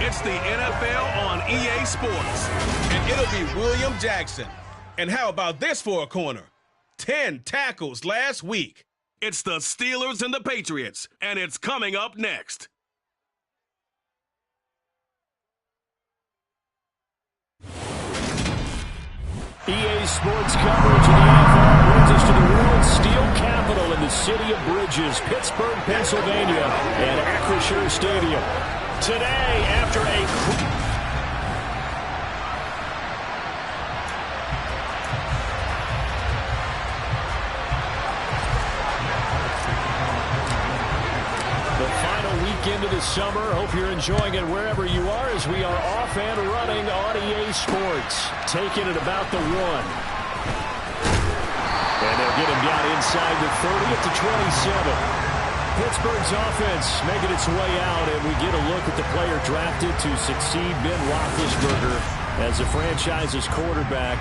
It's the NFL on EA Sports. And it'll be William Jackson. And how about this for a corner? 10 tackles last week. It's the Steelers and the Patriots, and it's coming up next. EA Sports coverage of the EAFL brings us to the world's steel capital in the city of Bridges, Pittsburgh, Pennsylvania, and Acrisure Stadium. Today, after a into the summer. Hope you're enjoying it wherever you are as we are off and running on EA Sports. Taking it about the 1. And they'll get him down inside the 30 at the 27. Pittsburgh's offense making its way out, and we get a look at the player drafted to succeed Ben Roethlisberger as the franchise's quarterback.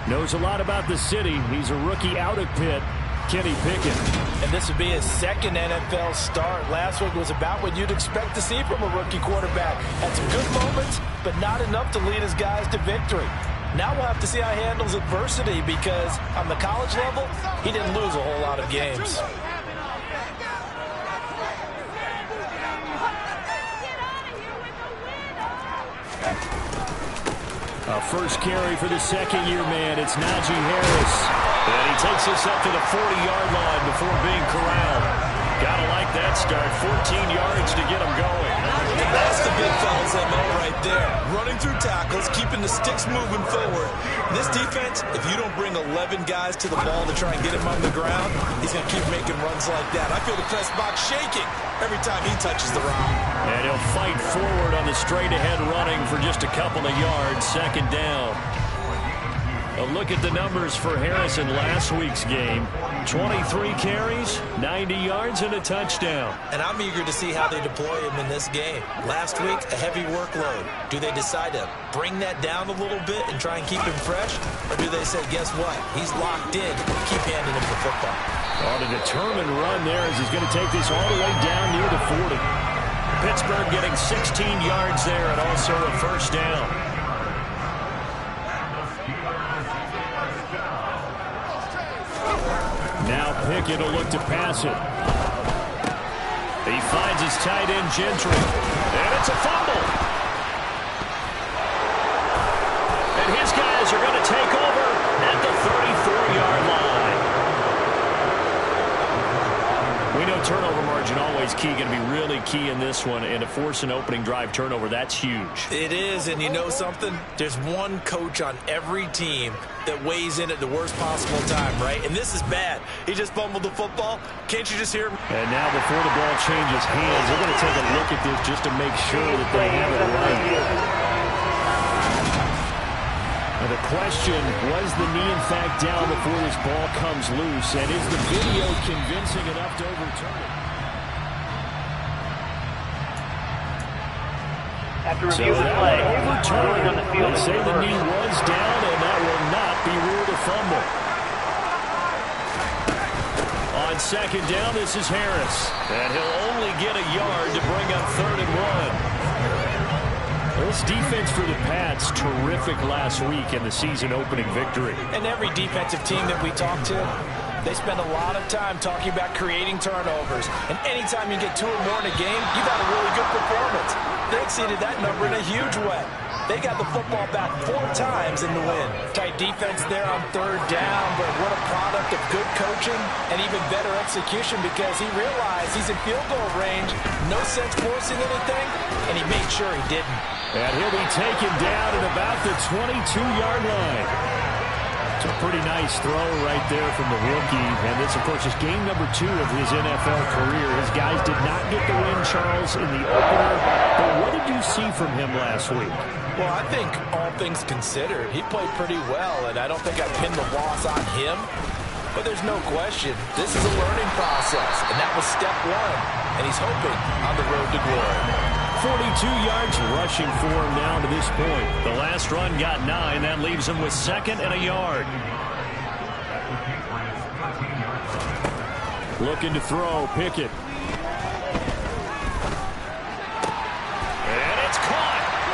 Knows a lot about the city. He's a rookie out of Pitt. Kenny Pickett. And this would be his second NFL start. Last week was about what you'd expect to see from a rookie quarterback. Had some good moments, but not enough to lead his guys to victory. Now we'll have to see how he handles adversity because on the college level, he didn't lose a whole lot of games. A first carry for the second-year man. It's Najee Harris. And he takes us up to the 40-yard line before being corralled. Gotta like that start. 14 yards to get him going. That's the big fella's MO right there. Running through tackles, keeping the sticks moving forward. This defense, if you don't bring 11 guys to the ball to try and get him on the ground, he's going to keep making runs like that. I feel the press box shaking every time he touches the rock. And he'll fight forward on the straight-ahead running for just a couple of yards. Second down. A look at the numbers for Harris in last week's game. 23 carries, 90 yards, and a touchdown. And I'm eager to see how they deploy him in this game. Last week, a heavy workload. Do they decide to bring that down a little bit and try and keep him fresh? Or do they say, guess what? He's locked in. Keep handing him the football. On a determined run there as he's going to take this all the way down near the 40. Pittsburgh getting 16 yards there and also a first down. Now Pickett will look to pass it. He finds his tight end, Gentry. And it's a fumble. And his guys are going to take over at the 34-yard line. We know turnover margin always key, going to be really key in this one. And to force an opening drive turnover, that's huge. It is, and you know something? There's one coach on every team that weighs in at the worst possible time, right? And this is bad. He just fumbled the football. Can't you just hear him? And now before the ball changes hands, they're going to take a look at this just to make sure that they have it right. Now the question, was the knee in fact down before this ball comes loose? And is the video convincing enough to overturn it? After review of the play, overturned. on the field. They say the knee was down, and that will not be ruled a fumble. On second down, this is Harris. And he'll only get a yard to bring up 3rd and 1. This defense for the Pats, terrific last week in the season-opening victory. And every defensive team that we talk to, they spend a lot of time talking about creating turnovers. And anytime you get 2 or more in a game, you've had a really good performance. They exceeded that number in a huge way. They got the football back 4 times in the win. Tight defense there on 3rd down, but what a product of good coaching and even better execution because he realized he's in field goal range. No sense forcing anything, and he made sure he didn't. And he'll be taken down at about the 22-yard line. It's a pretty nice throw right there from the rookie. And this, of course, is game number 2 of his NFL career. His guys did not get the win, Charles, in the opener. But what did you see from him last week? Well, I think all things considered, he played pretty well, and I don't think I pinned the loss on him. But there's no question, this is a learning process, and that was step 1. And he's hoping on the road to glory. 42 yards rushing for him now to this point. The last run got 9. That leaves him with 2nd and a yard. Looking to throw, Pickett. And it's caught.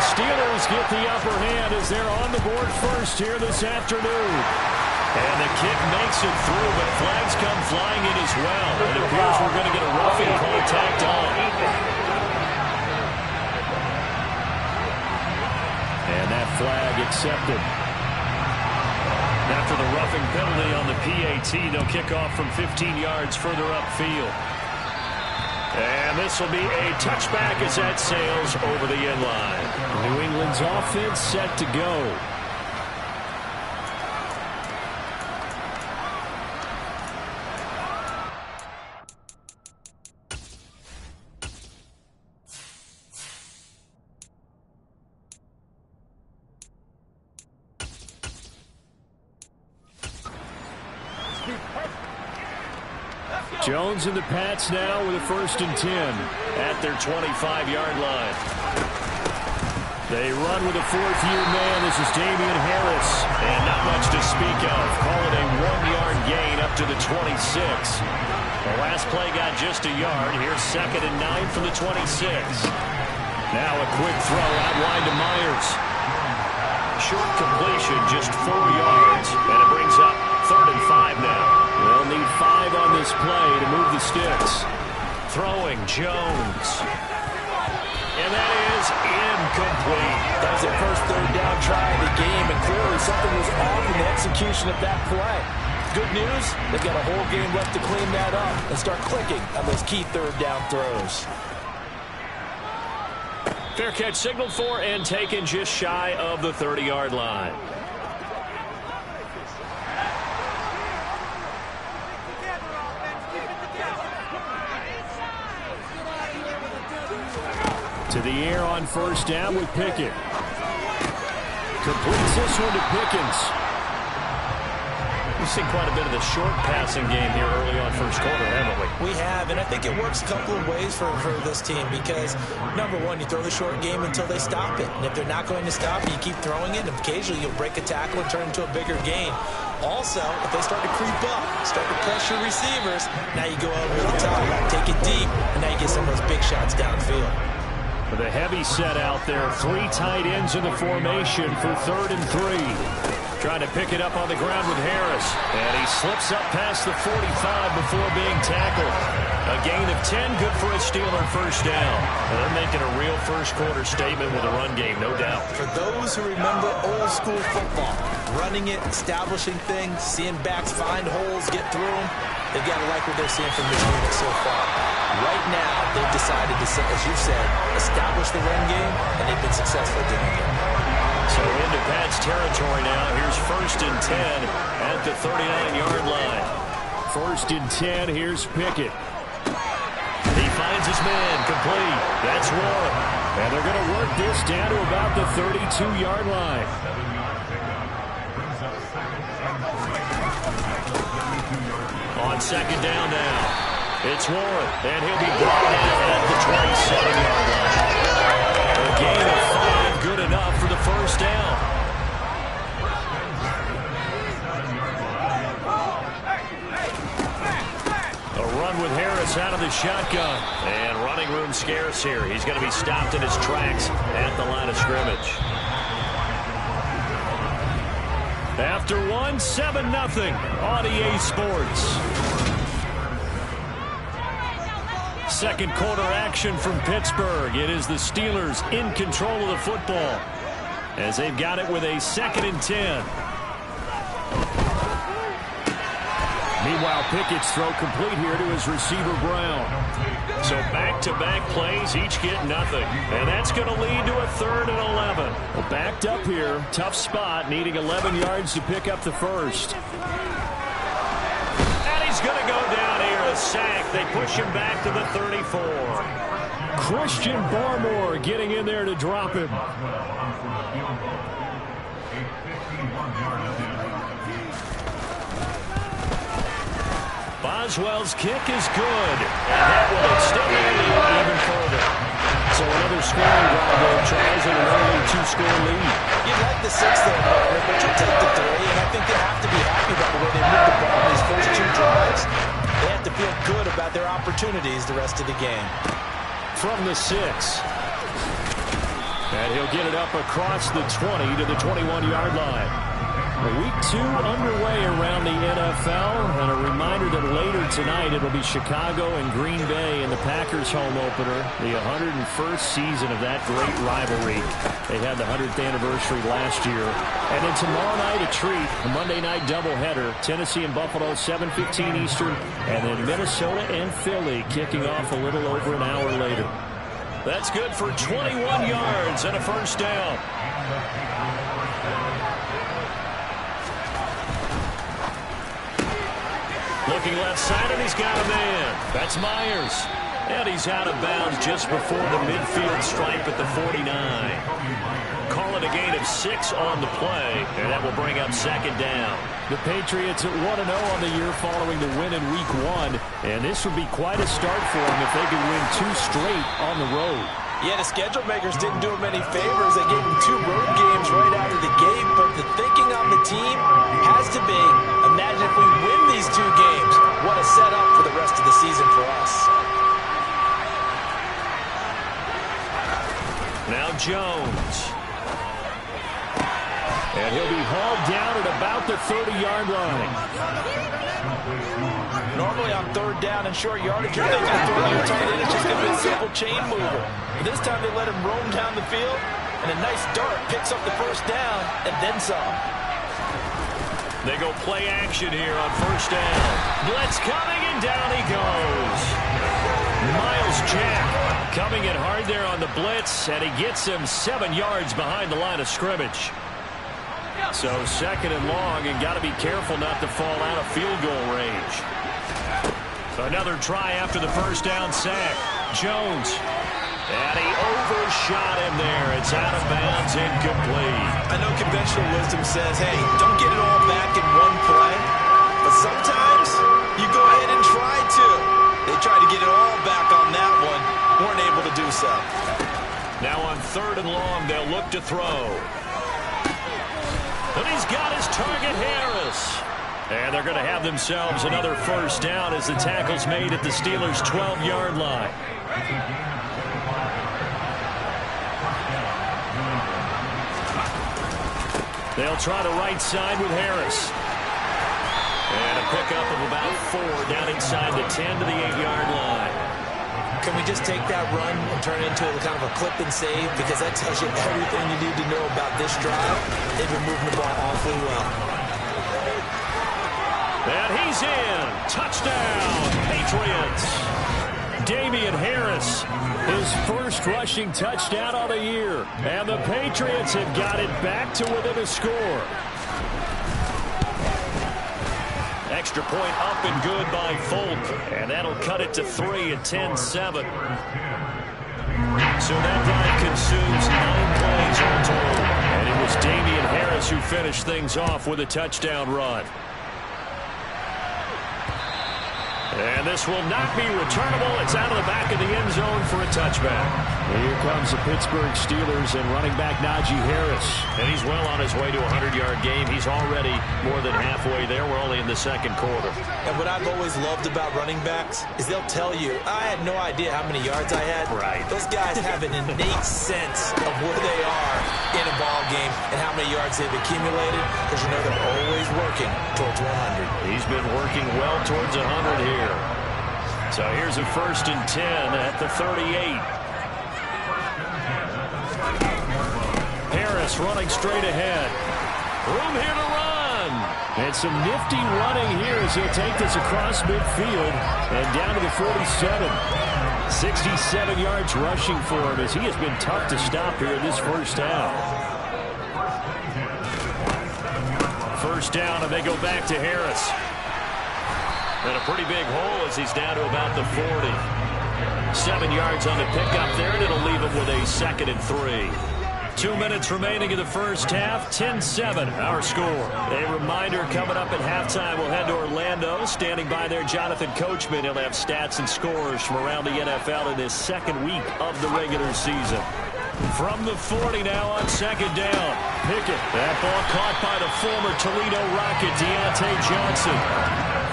the Steelers get the upper hand as they're on the board first here this afternoon. And the kick makes it through, but flags come flying in as well. It appears we're going to get a roughing call tacked on. And that flag accepted. After the roughing penalty on the PAT, they'll kick off from 15 yards further upfield. And this will be a touchback as that sails over the end line. New England's offense set to go. Jones and the Pats now with a 1st and 10 at their 25-yard line. They run with a 4th-year man. This is Damian Harris. And not much to speak of. Call it a 1-yard gain up to the 26. The last play got just a yard. Here's 2nd and 9 from the 26. Now a quick throw out wide to Myers. Short completion, just 4 yards. And it brings up 3rd and 5 now. They'll need 5 on this play to move the sticks. Throwing Jones. And that is incomplete. That was their first 3rd down try of the game, and clearly something was off in the execution of that play. Good news, they've got a whole game left to clean that up and start clicking on those key 3rd down throws. Fair catch signaled for and taken just shy of the 30-yard line. To the air on 1st down with Pickett. Completes this one to Pickens. We've seen quite a bit of the short passing game here early on 1st quarter, haven't we? We have, and I think it works a couple of ways for this team because, number one, you throw the short game until they stop it. And if they're not going to stop it, you keep throwing it, and occasionally you'll break a tackle and turn into a bigger gain. Also, if they start to creep up, start to pressure receivers, now you go over the top, take it deep, and now you get some of those big shots downfield. With a heavy set out there, 3 tight ends in the formation for 3rd and 3. Trying to pick it up on the ground with Harris. And he slips up past the 45 before being tackled. A gain of 10, good for a Steeler 1st down. And they're making a real 1st quarter statement with a run game, no doubt. For those who remember old school football, running it, establishing things, seeing backs find holes, get through them, they've got to like what they're seeing from this unit so far. Right now, they've decided to, as you said, establish the run game, and they've been successful doing it. So into Pat's territory now. Here's 1st and 10 at the 39-yard line. 1st and 10, here's Pickett. He finds his man, complete. That's Warren. And they're going to work this down to about the 32-yard line. On 2nd down now. It's Warren, and he'll be brought in at the 27-yard line. A gain of 5, good enough for the 1st down. A run with Harris out of the shotgun. And running room scarce here. He's going to be stopped in his tracks at the line of scrimmage. After 1, 7-0 on EA Sports. 2nd quarter action from Pittsburgh. It is the Steelers in control of the football as they've got it with a 2nd and 10. Meanwhile, Pickett's throw complete here to his receiver, Brown. So back-to-back plays, each get nothing. And that's going to lead to a 3rd and 11. Well, backed up here, tough spot, needing 11 yards to pick up the 1st. And he's going to go down here, a sack. They push him back to the 34. Christian Barmore getting in there to drop him. Boswell's kick is good. And that will extend the lead even further. So another scoring drive there tries in an early 2-score lead. You'd like the 6th there, but you'll take the 3, and I think they have to be happy about the way they moved the ball in these first 2 drives. They have to feel good about their opportunities the rest of the game. From the 6. And he'll get it up across the 20 to the 21-yard line. Week 2 underway around the NFL, and a reminder that later tonight it'll be Chicago and Green Bay in the Packers home opener, the 101st season of that great rivalry. They had the 100th anniversary last year. And then tomorrow night a treat, a Monday night doubleheader, Tennessee and Buffalo, 7:15 Eastern, and then Minnesota and Philly kicking off a little over an hour later. That's good for 21 yards and a first down. Looking left side, and he's got a man. That's Myers. And he's out of bounds just before the midfield stripe at the 49. Call it a gain of 6 on the play, and that will bring up second down. The Patriots at 1-0 on the year following the win in Week 1, and this would be quite a start for them if they could win 2 straight on the road. Yeah, the schedule makers didn't do him any favors. They gave him 2 road games right out of the gate, but the thinking on the team has to be, imagine if we win these 2 games, what a setup for the rest of the season for us. Now Jones. And he'll be hauled down at about the 30-yard line. Normally on 3rd down and short yardage, you're thinking throwing your tight end, it's just going to be a simple chain mover. But this time they let him roam down the field, and a nice dart picks up the first down, and then some. They go play action here on first down. Blitz coming, and down he goes. Miles Jack coming in hard there on the blitz, and he gets him 7 yards behind the line of scrimmage. So 2nd and long, and got to be careful not to fall out of field goal range. Another try after the first down sack. Jones. And he overshot him there. It's out of bounds, incomplete. I know conventional wisdom says, hey, don't get it all back in one play. But sometimes you go ahead and try to. They tried to get it all back on that one. Weren't able to do so. Now on 3rd and long, they'll look to throw. And he's got his target, Harris. And they're going to have themselves another first down as the tackle's made at the Steelers' 12-yard line. They'll try the right side with Harris. And a pickup of about 4 down inside the 10 to the 8-yard line. Can we just take that run and turn it into kind of a clip and save? Because that tells you everything you need to know about this drive. They've been moving the ball awfully well. And he's in. Touchdown, Patriots. Damian Harris, his first rushing touchdown of the year. And the Patriots have got it back to within a score. Extra point up and good by Folk. And that'll cut it to 3 at 10-7. So that drive consumes 9 plays all total. And it was Damian Harris who finished things off with a touchdown run. And this will not be returnable. It's out of the back of the end zone for a touchback. Here comes the Pittsburgh Steelers and running back Najee Harris. And he's well on his way to a 100-yard game. He's already more than halfway there. We're only in the 2nd quarter. And what I've always loved about running backs is they'll tell you, I had no idea how many yards I had. Right. Those guys have an innate sense of where they are in a ball game and how many yards they've accumulated, because you know they're always working towards 100. He's been working well towards 100 here. So here's a 1st and 10 at the 38. Harris running straight ahead. Room here to run. And some nifty running here as he'll take this across midfield and down to the 47. 67 yards rushing for him as he has been tough to stop here in this first half. First down, and they go back to Harris. And a pretty big hole as he's down to about the 40. 7 yards on the pickup there, and it'll leave him with a 2nd and 3. 2 minutes remaining in the first half. 10-7, our score. A reminder coming up at halftime, we'll head to Orlando. Standing by there, Jonathan Coachman. He'll have stats and scores from around the NFL in this 2nd week of the regular season. From the 40 now on 2nd down. Pickett. That ball caught by the former Toledo Rocket, Deontay Johnson.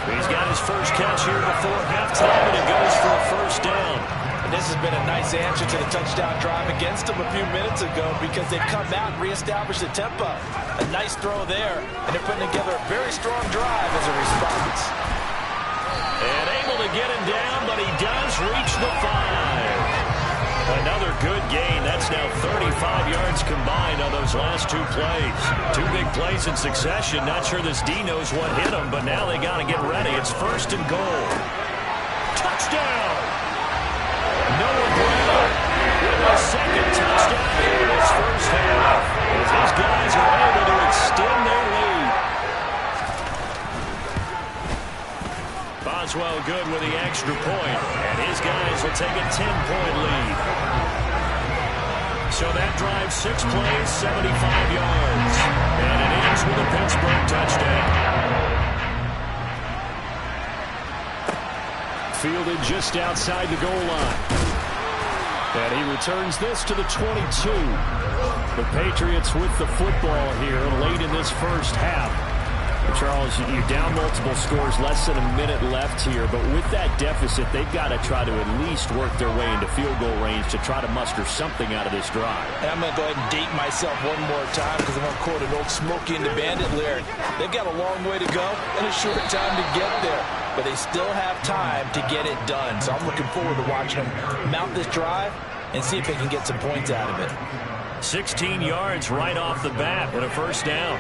He's got his first catch here before halftime, and it goes for a first down. And this has been a nice answer to the touchdown drive against them a few minutes ago because they've come out and reestablished the tempo. A nice throw there, and they're putting together a very strong drive as a response. And able to get him down, but he does reach the 5. Another good gain. That's now 35 yards combined on those last 2 plays. 2 big plays in succession. Not sure this D knows what hit him, but now they got to get ready. It's 1st and goal. Touchdown! Noah Brown with a 2nd touchdown in this first half. As these guys are able to extend their lead. Boswell good with the extra point, and his guys will take a 10-point lead. So that drive 6 plays, 75 yards. And it ends with a Pittsburgh touchdown. Fielded just outside the goal line. And he returns this to the 22. The Patriots with the football here late in this first half. Charles, you're down multiple scores, less than a minute left here, but with that deficit, they've got to try to at least work their way into field goal range to try to muster something out of this drive. And I'm going to go ahead and date myself one more time because I'm going to quote an old Smokey and the Bandit lyric. They've got a long way to go and a short time to get there, but they still have time to get it done. So I'm looking forward to watching them mount this drive and see if they can get some points out of it. 16 yards right off the bat and a first down.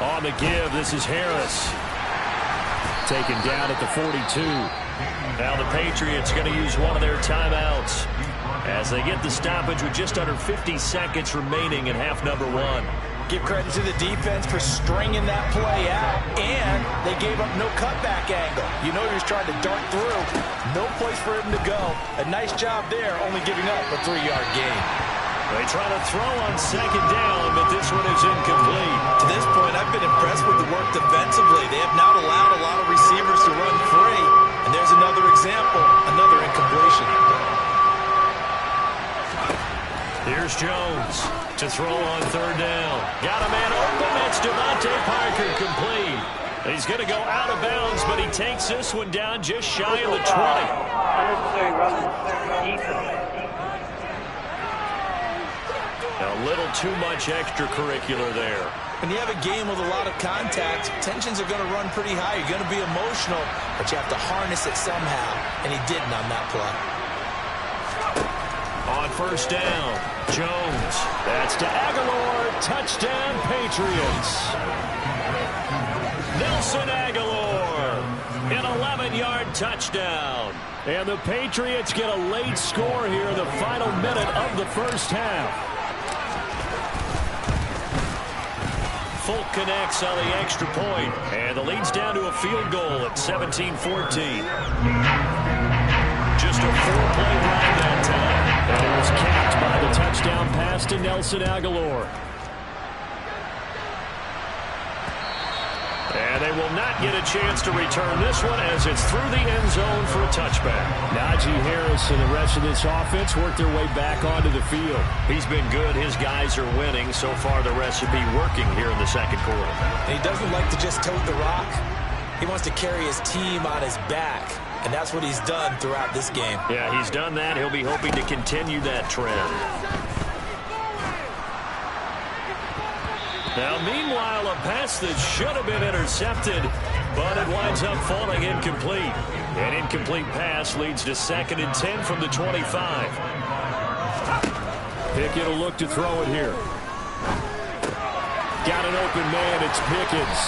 On the give, this is Harris. Taken down at the 42. Now the Patriots going to use one of their timeouts as they get the stoppage with just under 50 seconds remaining in half number 1. Give credit to the defense for stringing that play out, and they gave up no cutback angle. You know he was trying to dart through. No place for him to go. A nice job there, only giving up a 3-yard gain. They try to throw on 2nd down, but this one is incomplete. To this point, I've been impressed with the work defensively. They have not allowed a lot of receivers to run free. And there's another example, another incompletion. Here's Jones to throw on 3rd down. Got a man open. That's Devontae Parker complete. He's going to go out of bounds, but he takes this one down just shy of the 20. A little too much extracurricular there. When you have a game with a lot of contact, tensions are going to run pretty high. You're going to be emotional, but you have to harness it somehow, and he didn't on that play. On 1st down, Jones. That's to Aguilar. Touchdown, Patriots. Nelson Aguilar. An 11-yard touchdown. And the Patriots get a late score here in the final minute of the first half. Folk connects on the extra point, and the lead's down to a field goal at 17-14. Just a 4-play drive that time, and it was capped by the touchdown pass to Nelson Aguilar. And they will not get a chance to return this one as it's through the end zone for a touchback. Najee Harris and the rest of this offense work their way back onto the field. He's been good. His guys are winning. So far, the recipe working here in the 2nd quarter. And he doesn't like to just tote the rock. He wants to carry his team on his back. And that's what he's done throughout this game. Yeah, he's done that. He'll be hoping to continue that trend. Now, meanwhile, a pass that should have been intercepted, but it winds up falling incomplete. An incomplete pass leads to 2nd and 10 from the 25. Pickett will look to throw it here. Got an open man. It's Pickens.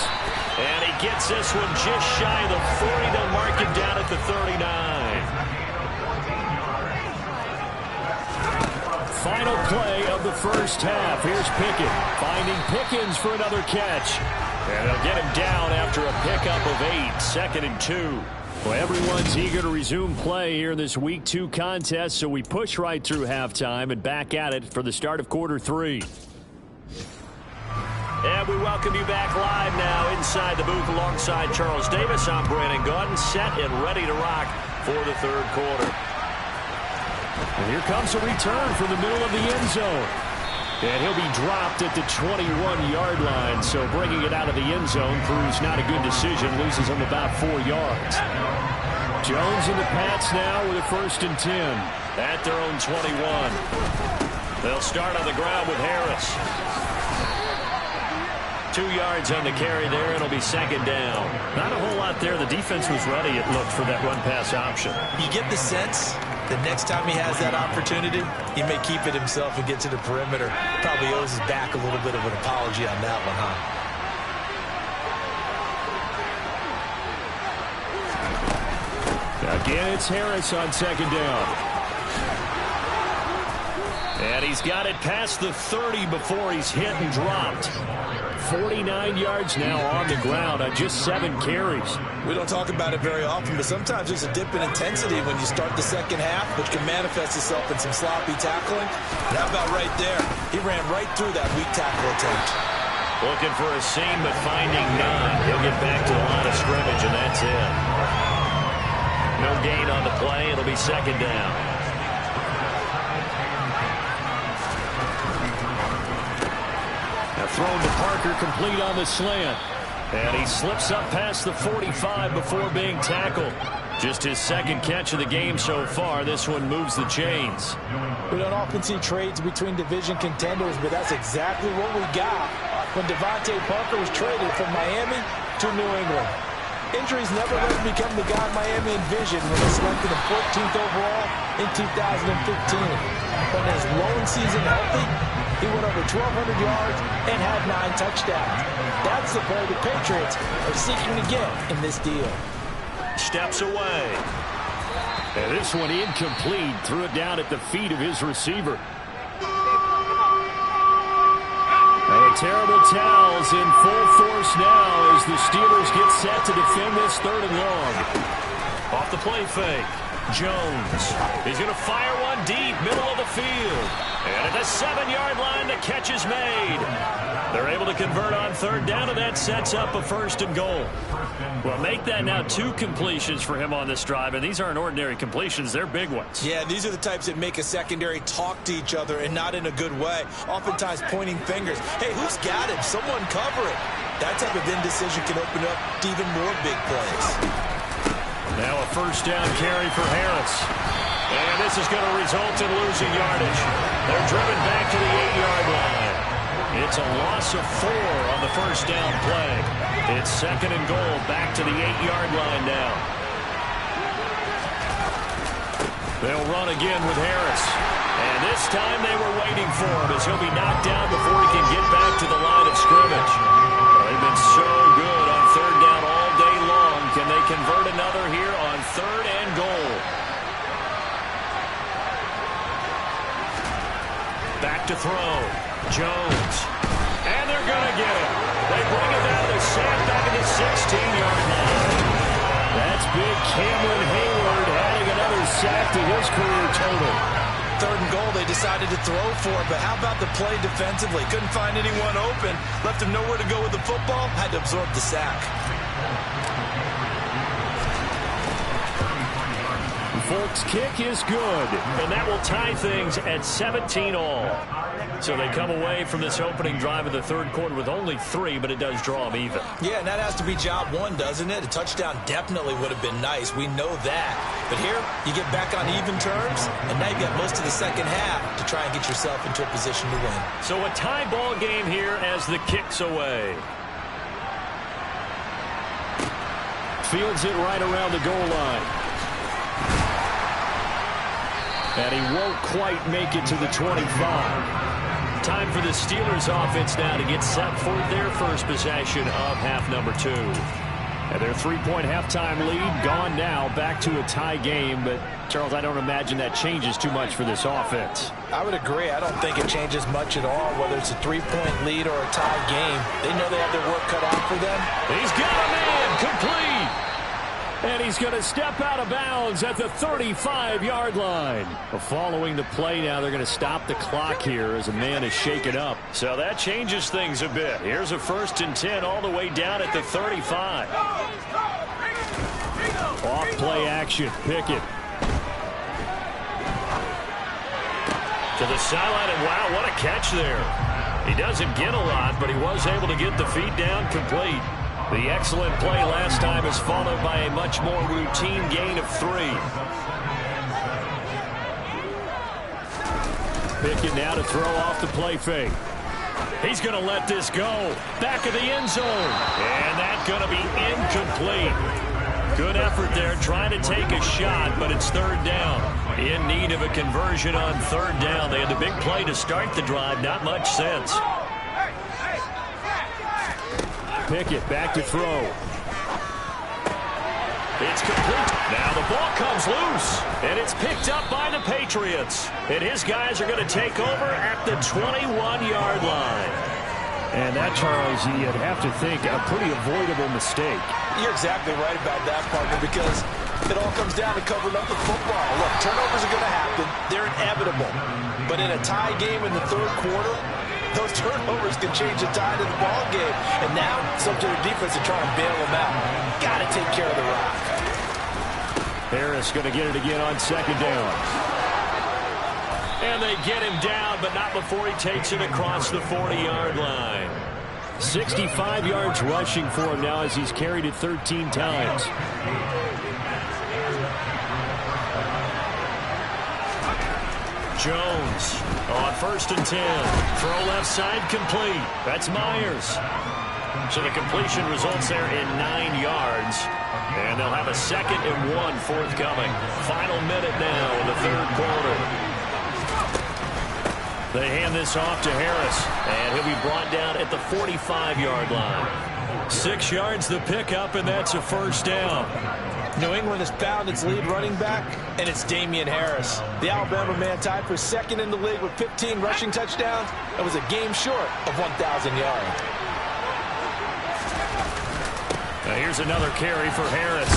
And he gets this one just shy of the 40 to mark him down at the 39. Final play of the first half. Here's Pickett finding Pickens for another catch. And they'll get him down after a pickup of 8, 2nd and 2. Well, everyone's eager to resume play here in this Week 2 contest, so we push right through halftime and back at it for the start of quarter 3. And we welcome you back live now inside the booth alongside Charles Davis. I'm Brandon Gaudin, set and ready to rock for the 3rd quarter. And here comes a return from the middle of the end zone. And he'll be dropped at the 21-yard line. So bringing it out of the end zone proves not a good decision. Loses him about 4 yards. Jones and the Pats now with a 1st and 10 at their own 21. They'll start on the ground with Harris. 2 yards on the carry there. It'll be 2nd down. Not a whole lot there. The defense was ready, it looked, for that run-pass option. You get the sense that next time he has that opportunity, he may keep it himself and get to the perimeter. Probably owes his back a little bit of an apology on that one, huh? Again, it's Harris on 2nd down. And he's got it past the 30 before he's hit and dropped. 49 yards now on the ground on just 7 carries. We don't talk about it very often, but sometimes there's a dip in intensity when you start the second half, which can manifest itself in some sloppy tackling. And how about right there? He ran right through that weak tackle attempt. Looking for a seam, but finding none. He'll get back to the line of scrimmage, and that's it. No gain on the play. It'll be 2nd down. Thrown to Parker, complete on the slant. And he slips up past the 45 before being tackled. Just his 2nd catch of the game so far. This one moves the chains. We don't often see trades between division contenders, but that's exactly what we got when Devontae Parker was traded from Miami to New England. Injuries never let him become the guy Miami envisioned when they selected him 14th overall in 2015. When his lone season healthy, he went over 1,200 yards and had 9 touchdowns. That's the player the Patriots are seeking to get in this deal. Steps away. And this one incomplete. Threw it down at the feet of his receiver. And the terrible towels in full force now as the Steelers get set to defend this 3rd and long. Off the play fake. Jones. He's going to fire one deep, middle of the field. And at the 7-yard line, the catch is made. They're able to convert on 3rd down, and that sets up a 1st and goal. Well, make that now 2 completions for him on this drive, and these aren't ordinary completions. They're big ones. Yeah, these are the types that make a secondary talk to each other and not in a good way. Oftentimes pointing fingers. Hey, who's got him? Someone cover it. That type of indecision can open up to even more big plays. Now a 1st down carry for Harris. And this is going to result in losing yardage. They're driven back to the 8-yard line. It's a loss of 4 on the 1st down play. It's 2nd and goal, back to the 8-yard line now. They'll run again with Harris. And this time they were waiting for him as he'll be knocked down before he can get back to the line of scrimmage. They've been so good on 3rd down all day long. Can they convert another here on 3rd and goal? Back to throw. Jones. And they're going to get it. They bring it down to Sam back at the 16-yard line. That's big Cameron Hayward adding another sack to his career total. 3rd and goal, they decided to throw for it, but how about the play defensively? Couldn't find anyone open. Left him nowhere to go with the football. Had to absorb the sack. Folks' kick is good, and that will tie things at 17 all. So they come away from this opening drive of the 3rd quarter with only 3, but it does draw them even. Yeah, and that has to be job 1, doesn't it? A touchdown definitely would have been nice. We know that. But here, you get back on even terms, and now you've got most of the second half to try and get yourself into a position to win. So a tie ball game here as the kick's away. Fields it right around the goal line. And he won't quite make it to the 25. Time for the Steelers offense now to get set for their first possession of half number 2. And their 3-point halftime lead gone now, back to a tie game. But, Charles, I don't imagine that changes too much for this offense. I would agree. I don't think it changes much at all, whether it's a 3-point lead or a tie game. They know they have their work cut out for them. He's got a man, complete. And he's going to step out of bounds at the 35-yard line. Following the play now, they're going to stop the clock here as a man is shaken up. So that changes things a bit. Here's a 1st and 10 all the way down at the 35. Off play action. Pickett. To the sideline, and wow, what a catch there. He doesn't get a lot, but he was able to get the feet down complete. The excellent play last time is followed by a much more routine gain of 3. Pickett now to throw off the play fake. He's going to let this go. Back of the end zone. And that's going to be incomplete. Good effort there, trying to take a shot, but it's 3rd down. In need of a conversion on 3rd down. They had the big play to start the drive. Not much sense. Pickett back to throw. It's complete. Now the ball comes loose, and it's picked up by the Patriots. And his guys are going to take over at the 21-yard line. And that, Charles, you'd have to think a pretty avoidable mistake. You're exactly right about that, partner, because it all comes down to covering up the football. Look, turnovers are going to happen. They're inevitable. But in a tie game in the 3rd quarter, those turnovers can change the tide of the ball game. And now it's up to their defense to try and bail them out. Got to take care of the rock. Harris going to get it again on 2nd down. And they get him down, but not before he takes it across the 40-yard line. 65 yards rushing for him now as he's carried it 13 times. Jones on 1st and 10. Throw left side complete. That's Myers. So the completion results there in 9 yards. And they'll have a 2nd and 1 forthcoming. Final minute now in the 3rd quarter. They hand this off to Harris. And he'll be brought down at the 45-yard line. 6 yards the pickup, and that's a 1st down. New England has found its lead running back, and it's Damian Harris. The Alabama man tied for 2nd in the league with 15 rushing touchdowns. That was a game short of 1,000 yards. Now here's another carry for Harris.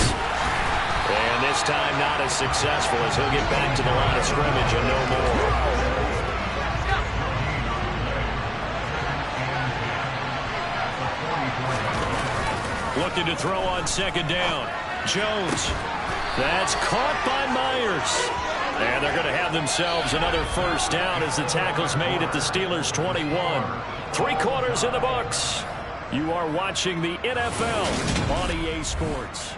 And this time not as successful as he'll get back to the line of scrimmage and no more. Looking to throw on 2nd down. Jones. That's caught by Myers. And they're going to have themselves another 1st down as the tackle's made at the Steelers' 21. 3 quarters in the books. You are watching the NFL on EA Sports.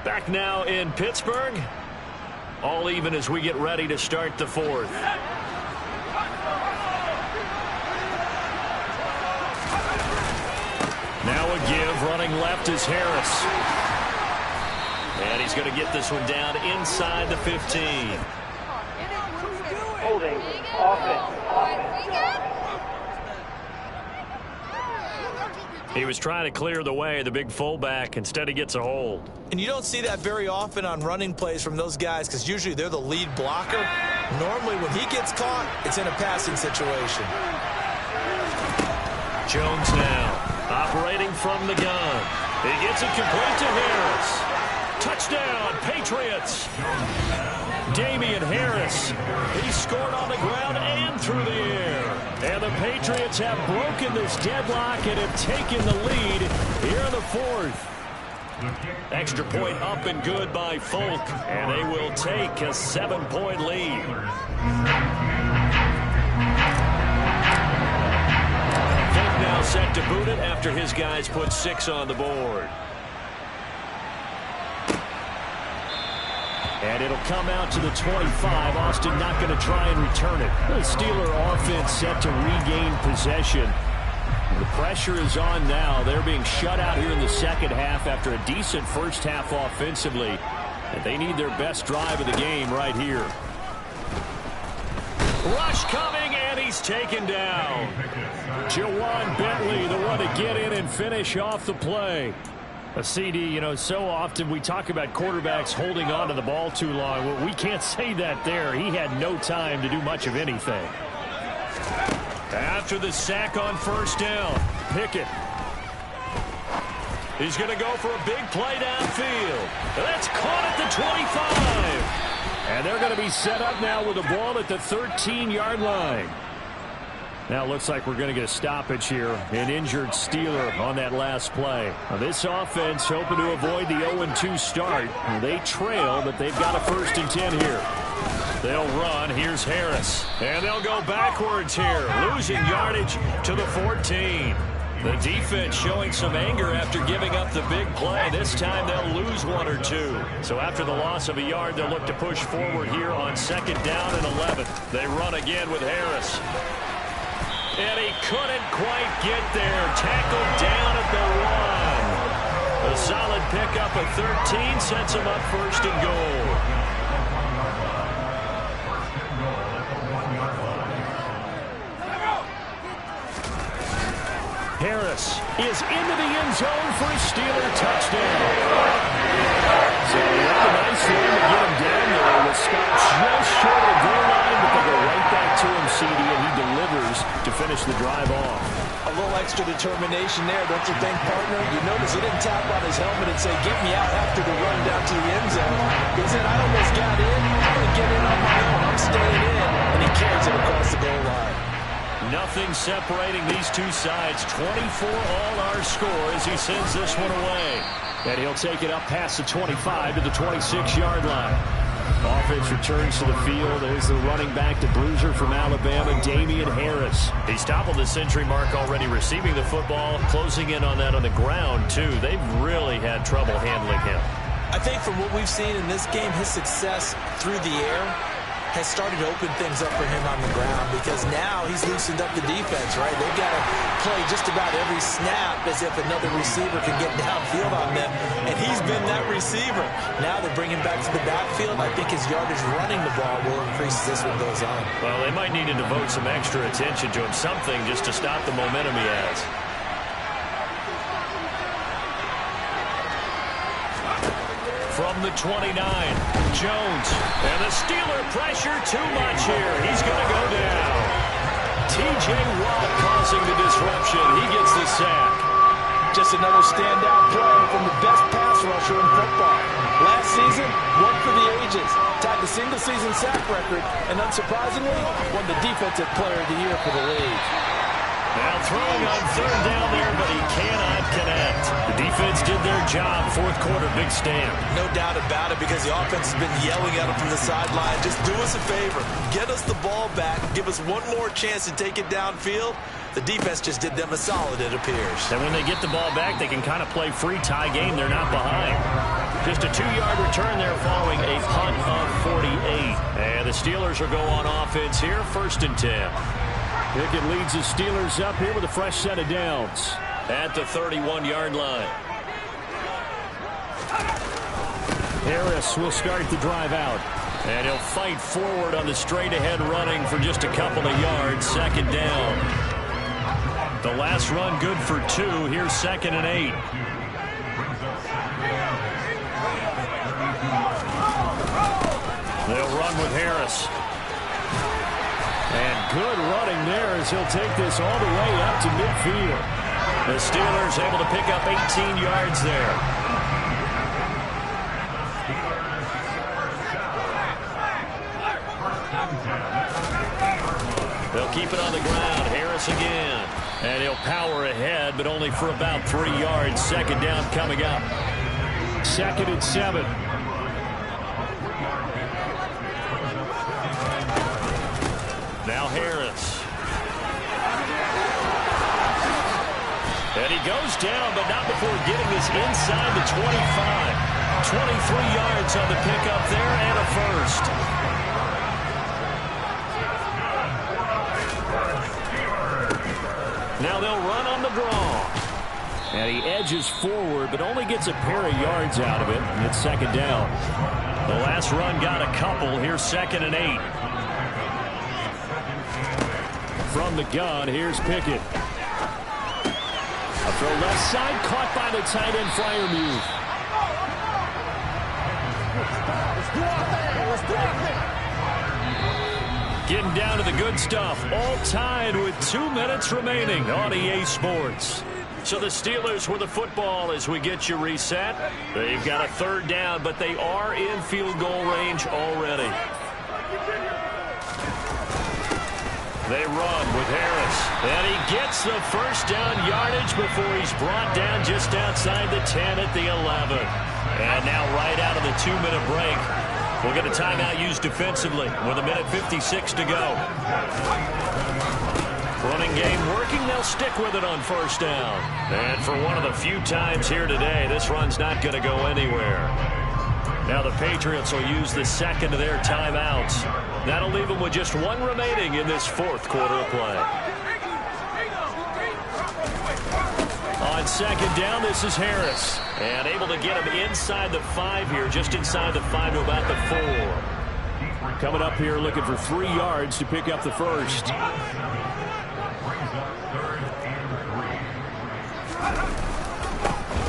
Back now in Pittsburgh. All even as we get ready to start the 4th. Now a give, running left is Harris. And he's going to get this one down inside the 15. Holding. Offense. He was trying to clear the way, the big fullback. Instead, he gets a hold. And you don't see that very often on running plays from those guys because usually they're the lead blocker. Normally, when he gets caught, it's in a passing situation. Jones now, operating from the gun. He gets it complete to Harris. Touchdown, Patriots. Damian Harris. He scored on the ground and through the air. And the Patriots have broken this deadlock and have taken the lead here in the 4th. Extra point up and good by Folk. And they will take a 7-point lead. Folk now set to boot it after his guys put 6 on the board. And it'll come out to the 25. Austin not going to try and return it. The Steeler offense set to regain possession. The pressure is on now. They're being shut out here in the 2nd half after a decent 1st half offensively. And they need their best drive of the game right here. Rush coming, and he's taken down. Jawan Bentley, the one to get in and finish off the play. A CD, you know, so often we talk about quarterbacks holding on to the ball too long. Well, we can't say that there. He had no time to do much of anything. After the sack on 1st down, Pickett. He's going to go for a big play downfield. That's caught at the 25. And they're going to be set up now with the ball at the 13-yard line. Now it looks like we're going to get a stoppage here. An injured Steeler on that last play. Now this offense hoping to avoid the 0-2 start. They trail, but they've got a 1st and 10 here. They'll run. Here's Harris. And they'll go backwards here, losing yardage to the 14. The defense showing some anger after giving up the big play. This time they'll lose 1 or 2. So after the loss of a yard, they'll look to push forward here on 2nd down and 11. They run again with Harris. And he couldn't quite get there. Tackled down at the 1. A solid pickup of 13 sets him up 1st and goal. Harris is into the end zone for a Steeler touchdown. So they have a nice run to get him down there with Scott just short of the goal line, but they go right back to him, CD, and he delivers to finish the drive off. A little extra determination there, don't you think, partner? You notice he didn't tap on his helmet and say, get me out after the run down to the end zone. He said, I almost got in. I'm going to get in on my own. I'm staying in. And he carries it across the goal line. Nothing separating these two sides. 24 all our score as he sends this one away. And he'll take it up past the 25 to the 26-yard line. Offense returns to the field. There's the running back, the bruiser from Alabama, Damian Harris. He's toppled the century mark already receiving the football, closing in on that on the ground, too. They've really had trouble handling him. I think from what we've seen in this game, his success through the air has started to open things up for him on the ground because now he's loosened up the defense, right? They've got to play just about every snap as if another receiver can get downfield on them, and he's been that receiver. Now they bring him back to the backfield. I think his yardage running the ball will increase as this one goes on. Well, they might need to devote some extra attention to him, something just to stop the momentum he has. From the 29, Jones. And the Steeler pressure too much here. He's going to go down. T.J. Watt causing the disruption. He gets the sack. Just another standout play from the best pass rusher in football. Last season, one for the ages. Tied the single-season sack record, and unsurprisingly, won the Defensive Player of the Year for the league. Now throwing on 3rd down there, but he cannot connect. The defense did their job. 4th quarter, big stand. No doubt about it, because the offense has been yelling at him from the sideline. Just do us a favor. Get us the ball back. Give us one more chance to take it downfield. The defense just did them a solid, it appears. And when they get the ball back, they can kind of play free tie game. They're not behind. Just a 2-yard return there following a punt of 48. And the Steelers will go on offense here, 1st and 10. Pickett leads the Steelers up here with a fresh set of downs at the 31-yard line. Harris will start the drive out. And he'll fight forward on the straight-ahead running for just a couple of yards. 2nd down. The last run good for 2. Here's 2nd and 8. They'll run with Harris. And good running there as he'll take this all the way up to midfield. The Steelers able to pick up 18 yards there. They'll keep it on the ground. Harris again. And he'll power ahead, but only for about 3 yards. 2nd down coming up. 2nd and 7. Now Harris. And he goes down, but not before getting this inside the 25. 23 yards on the pickup there and a 1st. Now they'll run on the draw. And he edges forward, but only gets a pair of yards out of it. And it's 2nd down. The last run got a couple. Here's 2nd and 8. From the gun, here's Pickett. A throw left side, caught by the tight end Freiermuth. Getting down to the good stuff. All tied with 2 minutes remaining on EA Sports. So the Steelers with the football as we get you reset. They've got a 3rd down, but they are in field goal range already. They run with Harris. And he gets the 1st down yardage before he's brought down just outside the 10 at the 11. And now right out of the 2-minute break, We'll get a timeout used defensively with 1:56 to go. Running game working. They'll stick with it on first down. And for one of the few times here today, this run's not going to go anywhere. Now the Patriots will use the second of their timeouts. That'll leave them with just one remaining in this fourth quarter of play. On second down, this is Harris. And able to get him inside the 5 here, just inside the 5 to about the 4. Coming up here looking for 3 yards to pick up the first.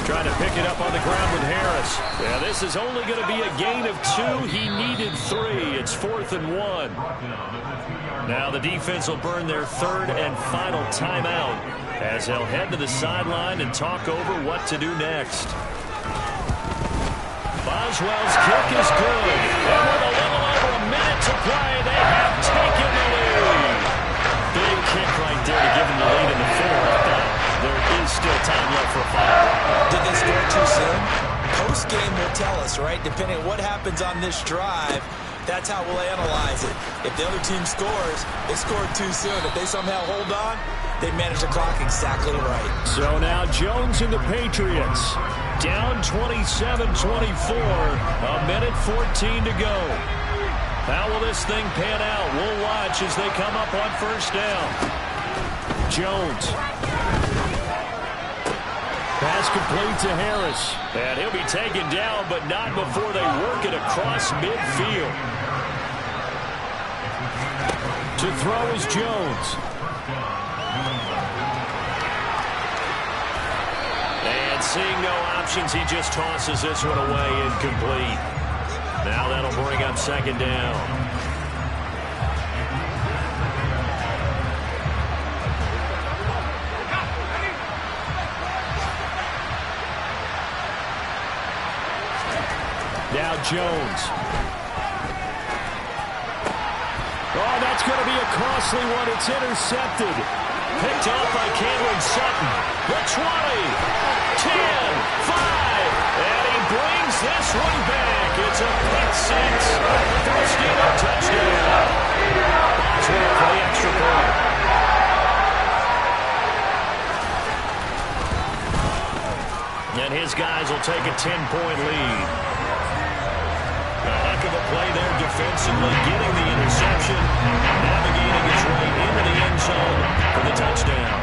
Trying to pick it up on the ground with Harris. Yeah, this is only going to be a gain of 2. He needed 3. It's 4th and 1. Now the defense will burn their third and final timeout as they'll head to the sideline and talk over what to do next. Boswell's kick is good. And with a little over a minute to play, they have taken the lead. Big kick right there to give them the lead in the fourth. There is still time left for a final. Did they score too soon? Post-game will tell us, right? Depending on what happens on this drive, that's how we'll analyze it. If the other team scores, they scored too soon. If they somehow hold on, they manage the clock exactly right. So now Jones and the Patriots down 27-24, 1:14 to go. How will this thing pan out? We'll watch as they come up on first down. Jones. Pass complete to Harris. And he'll be taken down, but not before they work it across midfield. To throw is Jones. And seeing no options, he just tosses this one away, incomplete. Now that'll bring up second down. Now Jones. Oh, that's going to be a costly one. It's intercepted. Picked off by Cameron Sutton. The 20, 10, 5, and he brings this one back. It's a pick six. First Steeler touchdown. Boswell for the extra point. And his guys will take a 10-point lead. A heck of a play there defensively, getting the interception, navigating its way into the end zone for the touchdown.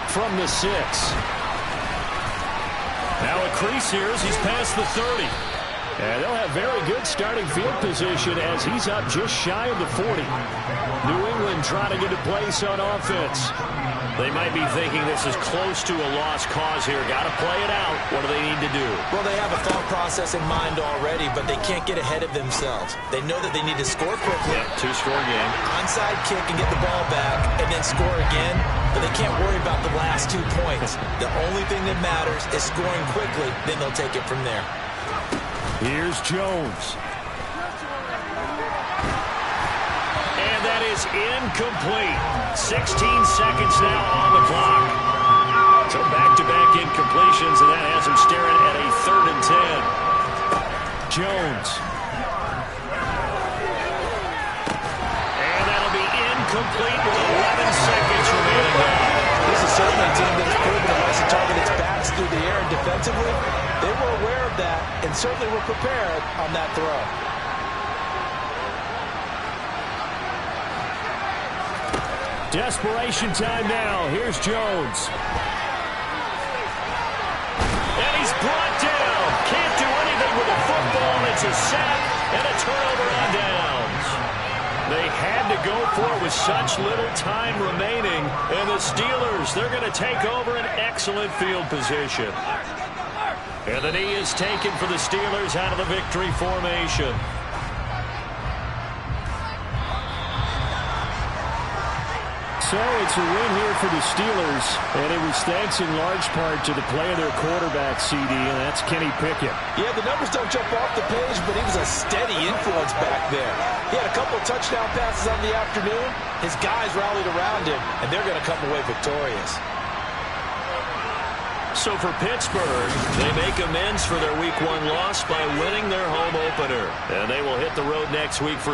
From the 6. Now a crease here as he's past the 30. And they'll have very good starting field position as he's up just shy of the 40. New England trying to get a place on offense. They might be thinking this is close to a lost cause here. Got to play it out. What do they need to do? Well, they have a thought process in mind already, but they can't get ahead of themselves. They know that they need to score quickly. Yep, 2-score game. Onside kick and get the ball back and then score again, but they can't worry about the last 2 points. The only thing that matters is scoring quickly, then they'll take it from there. Here's Jones. And that is incomplete. 16 seconds now on the clock. So back-to-back incompletions, and that has him staring at a 3rd and 10. Jones. And that'll be incomplete with 11 seconds remaining now. This is certainly a team that has proven it likes to target its backs through the air, and defensively, they were aware of that and certainly were prepared on that throw. Desperation time now. Here's Jones. And he's brought down. Can't do anything with the football. It's a sack and a turnover on downs. They had to go for it with such little time remaining. And the Steelers, they're going to take over an excellent field position. And the knee is taken for the Steelers out of the victory formation. So it's a win here for the Steelers, and it was thanks in large part to the play of their quarterback, CD, and that's Kenny Pickett. Yeah, the numbers don't jump off the page, but he was a steady influence back there. He had a couple of touchdown passes on the afternoon. His guys rallied around him, and they're going to come away victorious. So for Pittsburgh, they make amends for their Week 1 loss by winning their home opener. And they will hit the road next week for